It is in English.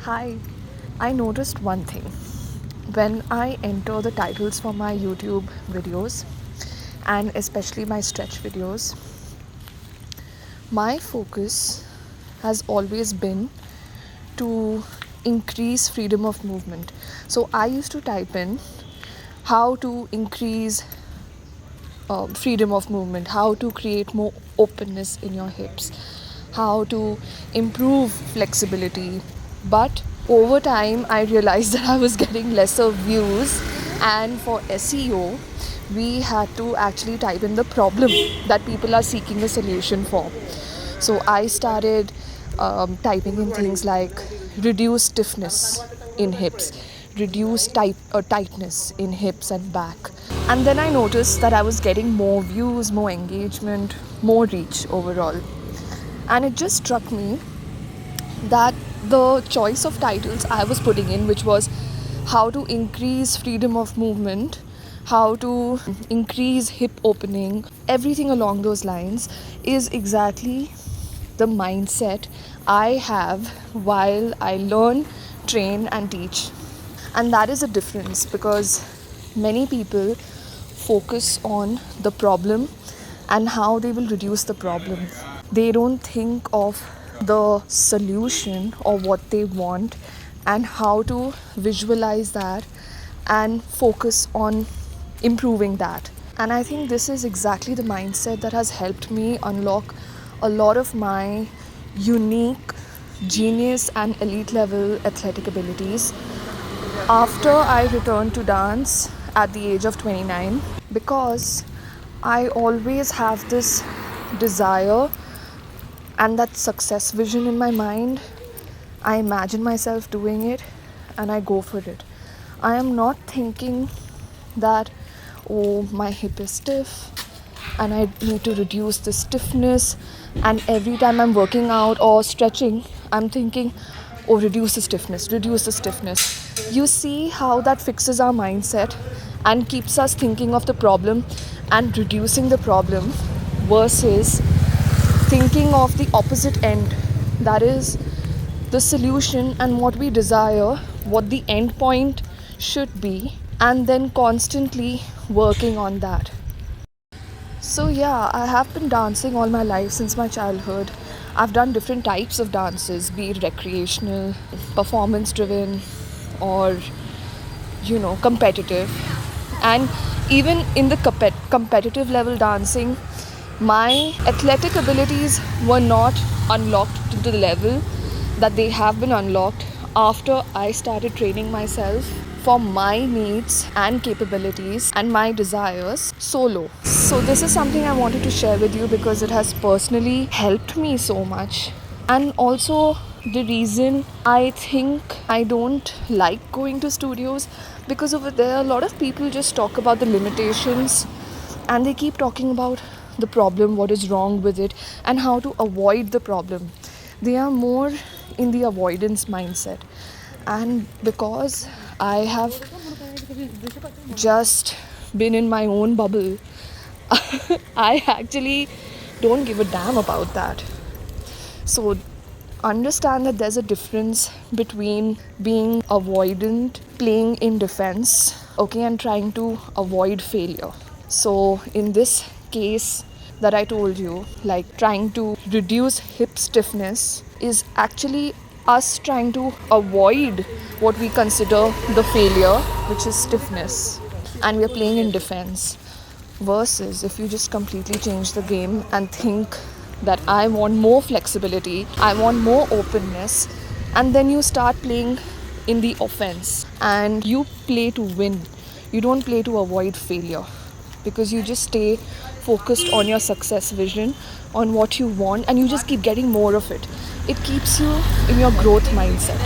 Hi, I noticed one thing. When I enter the titles for my YouTube videos and especially my stretch videos, my focus has always been to increase freedom of movement. So I used to type in how to increase freedom of movement, how to create more openness in your hips, how to improve flexibility. But over time, I realized that I was getting lesser views, and for SEO, we had to actually type in the problem that people are seeking a solution for. So I started typing in things like reduce stiffness in hips, reduce tightness in hips and back. And then I noticed that I was getting more views, more engagement, more reach overall. And it just struck me that the choice of titles I was putting in, which was how to increase freedom of movement, how to increase hip opening, everything along those lines, is exactly the mindset I have while I learn, train, and teach. And that is a difference because many people focus on the problem and how they will reduce the problem. They don't think of the solution or what they want and how to visualize that and focus on improving that. And I think this is exactly the mindset that has helped me unlock a lot of my unique, genius, and elite level athletic abilities after I returned to dance at the age of 29, because I always have this desire and that success vision in my mind. I imagine myself doing it and I go for it. I am not thinking that, oh, my hip is stiff and I need to reduce the stiffness, and every time I'm working out or stretching, I'm thinking, oh, reduce the stiffness, reduce the stiffness. You see how that fixes our mindset and keeps us thinking of the problem and reducing the problem versus thinking of the opposite end, that is the solution and what we desire, what the end point should be, and then constantly working on that. So yeah, I have been dancing all my life since my childhood. I've done different types of dances, be it recreational, performance driven, or competitive. And even in the competitive level dancing, my athletic abilities were not unlocked to the level that they have been unlocked after I started training myself for my needs and capabilities and my desires solo. So this is something I wanted to share with you because it has personally helped me so much. And also the reason I think I don't like going to studios, because over there a lot of people just talk about the limitations and they keep talking about the problem, what is wrong with it, and how to avoid the problem. They are more in the avoidance mindset. And because I have just been in my own bubble, I actually don't give a damn about that. So understand that there's a difference between being avoidant, playing in defense, okay, and trying to avoid failure. So in this case that I told you, like trying to reduce hip stiffness is actually us trying to avoid what we consider the failure, which is stiffness, and we are playing in defense. Versus if you just completely change the game and think that I want more flexibility, I want more openness, and then you start playing in the offense and you play to win. You don't play to avoid failure, because you just stay focused on your success vision, on what you want, and you just keep getting more of it. It keeps you in your growth mindset.